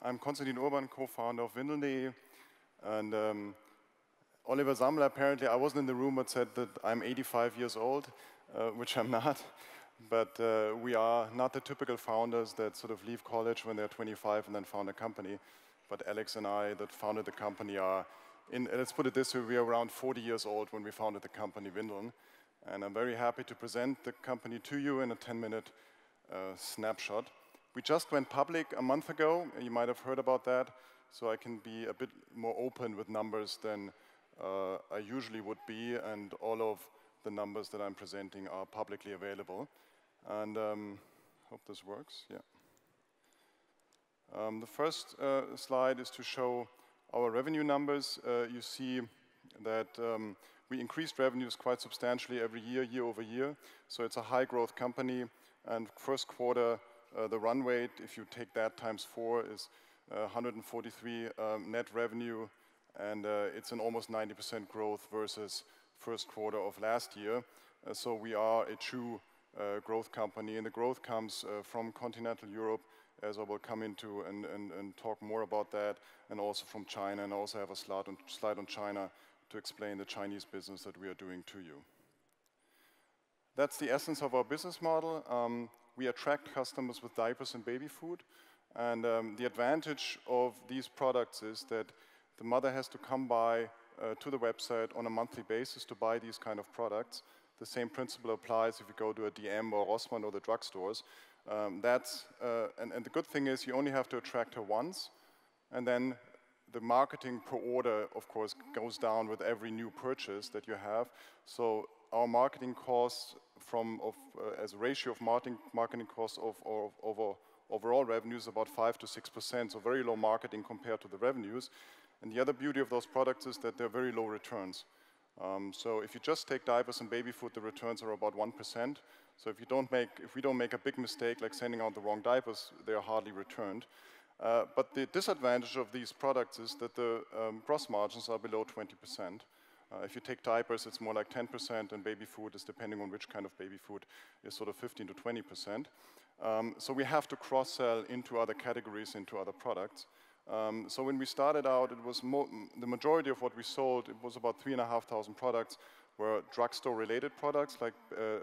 I'm Konstantin, co-founder of Windeln.de, and Oliver Samler, apparently I wasn't in the room, but said that I'm 85 years old, which I'm not. But we are not the typical founders that sort of leave college when they're 25 and then found a company. But Alex and I that founded the company are, let's put it this way, we are around 40 years old when we founded the company Windeln. And I'm very happy to present the company to you in a 10-minute snapshot. We just went public a month ago, and you might have heard about that, so I can be a bit more open with numbers than I usually would be, and all of the numbers that I'm presenting are publicly available. And hope this works, yeah. The first slide is to show our revenue numbers. You see that we increased revenues quite substantially every year, year over year. So it's a high growth company, and first quarter, the run rate, if you take that times 4, is 143 net revenue, and it's an almost 90% growth versus first quarter of last year. So we are a true growth company, and the growth comes from continental Europe, as I will come into and talk more about that, and also from China, and I also have a slide on China to explain the Chinese business that we are doing to you. That's the essence of our business model. We attract customers with diapers and baby food, and the advantage of these products is that the mother has to come by to the website on a monthly basis to buy these kind of products. The same principle applies if you go to a DM or Rossmann or the drugstores. And the good thing is you only have to attract her once, and then the marketing per order, of course, goes down with every new purchase that you have. So our marketing costs as a ratio of marketing costs of overall revenues about 5 to 6%, so very low marketing compared to the revenues. And the other beauty of those products is that they're very low returns. So if you just take diapers and baby food, the returns are about 1%. So if we don't make a big mistake like sending out the wrong diapers, they are hardly returned. But the disadvantage of these products is that the gross margins are below 20%. If you take diapers, it's more like 10%, and baby food is, depending on which kind of baby food, is sort of 15 to 20%. So we have to cross-sell into other categories, into other products. So when we started out, it was the majority of what we sold, it was about 3,500 products, were drugstore-related products like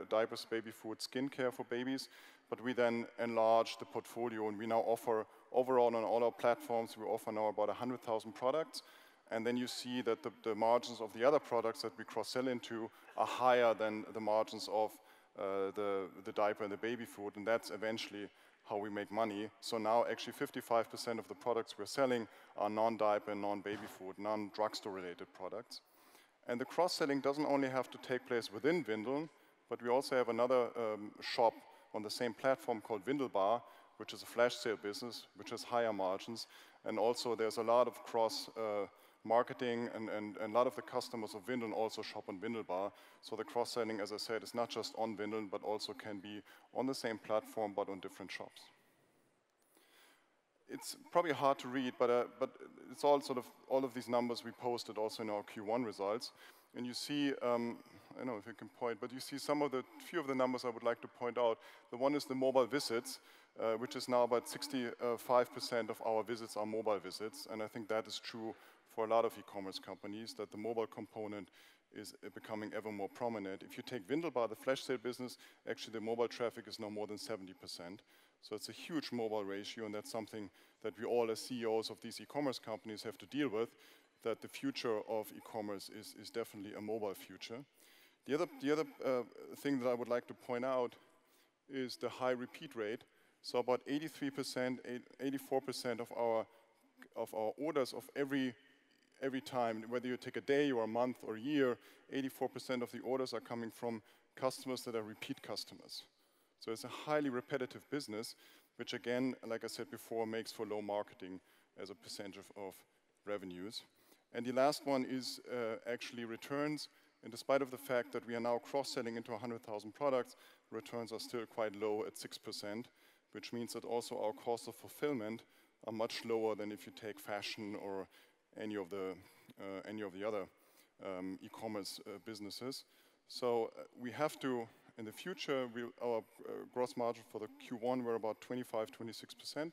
diapers, baby food, skincare for babies. But we then enlarged the portfolio, and we now offer, overall on all our platforms, we offer now about 100,000 products. And then you see that the margins of the other products that we cross-sell into are higher than the margins of the diaper and the baby food, and that's eventually how we make money. So now actually 55% of the products we're selling are non-diaper, non-baby food, non-drugstore related products. And the cross-selling doesn't only have to take place within Windeln, but we also have another shop on the same platform called Windelbar, which is a flash sale business, which has higher margins. And also there's a lot of cross marketing, and a lot of the customers of Windeln also shop on Windelbar. So the cross-selling, as I said, is not just on Windeln, but also can be on the same platform, but on different shops. It's probably hard to read, but it's all of these numbers we posted also in our Q1 results. And you see, I don't know if you can point, but you see few of the numbers I would like to point out. The one is the mobile visits, which is now about 65% of our visits are mobile visits. And I think that is true for a lot of e-commerce companies, that the mobile component is becoming ever more prominent. If you take Windelbar, the flash sale business, actually the mobile traffic is now more than 70%. So it's a huge mobile ratio, and that's something that we all as CEOs of these e-commerce companies have to deal with, that the future of e-commerce is definitely a mobile future. The other thing that I would like to point out is the high repeat rate. So about 83%, 84% of our orders of every time, whether you take a day or a month or a year, 84% of the orders are coming from customers that are repeat customers. So it's a highly repetitive business, which again, like I said before, makes for low marketing as a percentage of revenues. And the last one is actually returns. And despite of the fact that we are now cross-selling into 100,000 products, returns are still quite low at 6%, which means that also our costs of fulfillment are much lower than if you take fashion or any of the other e-commerce businesses. So we have to, in the future, our gross margin for the Q1 were about 25, 26%.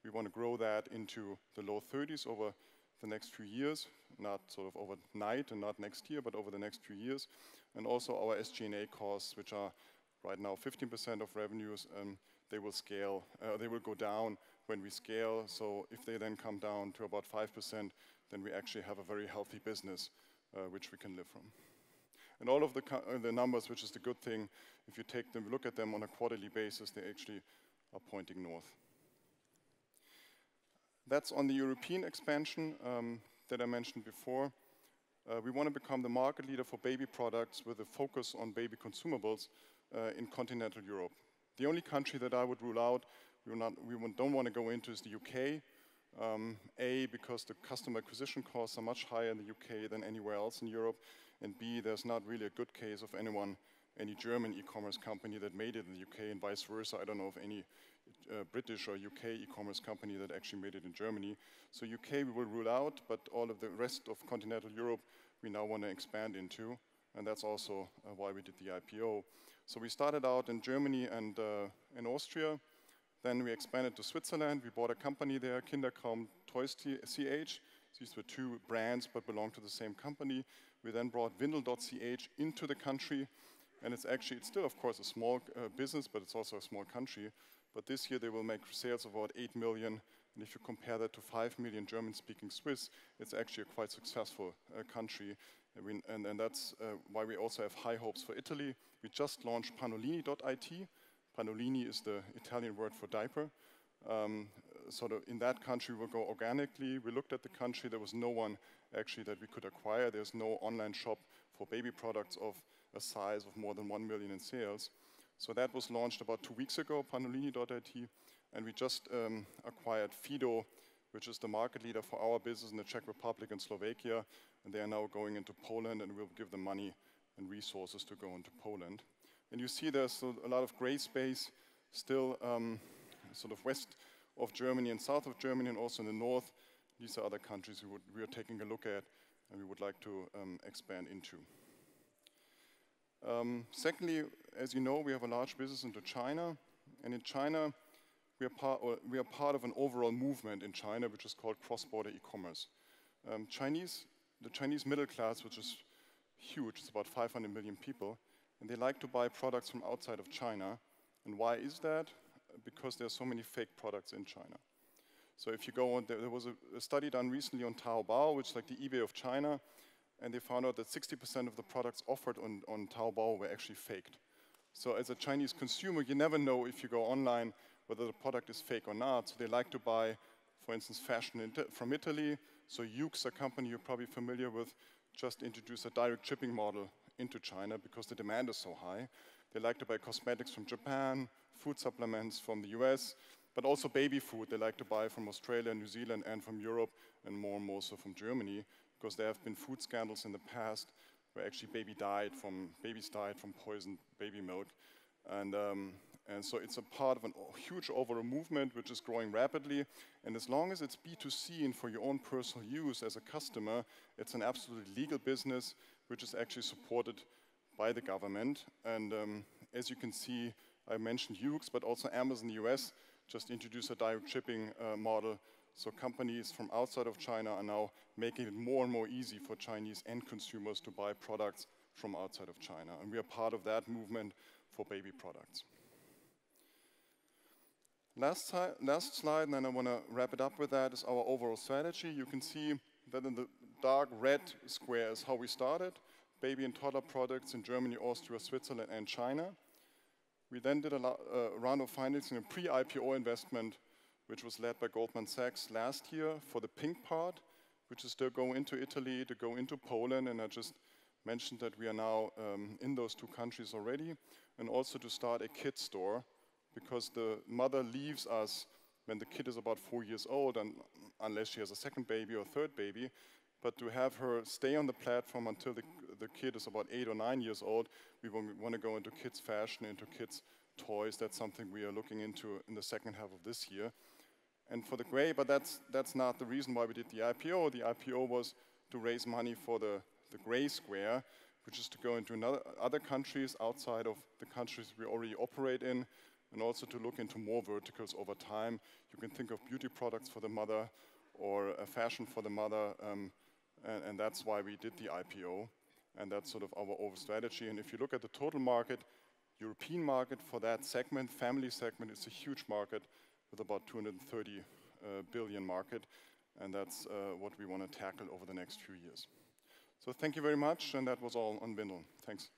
We want to grow that into the low 30s over the next few years, not sort of overnight and not next year, but over the next few years. And also our SG&A costs, which are right now 15% of revenues, they will scale, they will go down when we scale. So if they then come down to about 5%, then we actually have a very healthy business which we can live from. And all of the numbers, which is the good thing, if you take them, look at them on a quarterly basis, they actually are pointing north. That's on the European expansion that I mentioned before. We want to become the market leader for baby products with a focus on baby consumables in continental Europe. The only country that I would rule out, we don't want to go into is the UK. A, because the customer acquisition costs are much higher in the UK than anywhere else in Europe. And B, there's not really a good case of any German e-commerce company that made it in the UK, and vice versa. I don't know of any British or UK e-commerce company that actually made it in Germany. So UK we will rule out, but all of the rest of continental Europe we now want to expand into, and that's also why we did the IPO. So we started out in Germany and in Austria. Then we expanded to Switzerland. We bought a company there, Kinderkram Toys CH. These were two brands but belong to the same company. We then brought Windel.ch into the country. And it's still, of course, a small business, but it's also a small country. But this year they will make sales of about 8 million. And if you compare that to 5 million German-speaking Swiss, it's actually a quite successful country. And that's why we also have high hopes for Italy. We just launched Panolini.it. Panolini is the Italian word for diaper. Sort of in that country we'll go organically. We looked at the country, there was no one actually that we could acquire. There's no online shop for baby products of a size of more than 1 million in sales. So that was launched about 2 weeks ago, Panolini.it, and we just acquired Fido, which is the market leader for our business in the Czech Republic and Slovakia, and they are now going into Poland, and we'll give them money and resources to go into Poland. And you see there's a lot of gray space still sort of west of Germany and south of Germany, and also in the north. These are other countries we are taking a look at and we would like to expand into. Secondly, as you know, we have a large business into China, and in China we are part of an overall movement in China which is called cross-border e-commerce. The Chinese middle class, which is huge, it's about 500 million people, and they like to buy products from outside of China. And why is that? Because there are so many fake products in China. So if you go on, there was a study done recently on Taobao, which is like the eBay of China, and they found out that 60% of the products offered on Taobao were actually faked. So as a Chinese consumer, you never know if you go online whether the product is fake or not. So they like to buy, for instance, fashion from Italy. So Yoox, a company you're probably familiar with, just introduced a direct shipping model into China because the demand is so high. They like to buy cosmetics from Japan, food supplements from the US, but also baby food they like to buy from Australia, New Zealand, and from Europe, and more so from Germany, because there have been food scandals in the past where actually babies died from poisoned baby milk. And so it's a part of a huge overall movement which is growing rapidly. And as long as it's B2C and for your own personal use as a customer, it's an absolutely legal business which is actually supported by the government. And as you can see, I mentioned Yoox, but also Amazon in the US just introduced a direct shipping model. So companies from outside of China are now making it more and more easy for Chinese end consumers to buy products from outside of China. And we are part of that movement for baby products. Last slide, and then I want to wrap it up with that, is our overall strategy. You can see that in the dark red square is how we started. Baby and toddler products in Germany, Austria, Switzerland, and China. We then did a round of financing, a pre-IPO investment, which was led by Goldman Sachs last year for the pink part, which is to go into Italy, to go into Poland, and I just mentioned that we are now in those two countries already, and also to start a kid store, because the mother leaves us when the kid is about 4 years old, and unless she has a second baby or third baby, but to have her stay on the platform until the kid is about 8 or 9 years old, we want to go into kids fashion, into kids toys. That's something we are looking into in the second half of this year. And for the gray, but that's not the reason why we did the IPO. The IPO was to raise money for the gray square, which is to go into other countries outside of the countries we already operate in. and also to look into more verticals over time. You can think of beauty products for the mother or fashion for the mother, and that's why we did the IPO, and that's sort of our overall strategy. And if you look at the total market, European market for that segment, family segment, is a huge market with about 230 billion market, and that's what we want to tackle over the next few years. So thank you very much, and that was all on Windel. Thanks.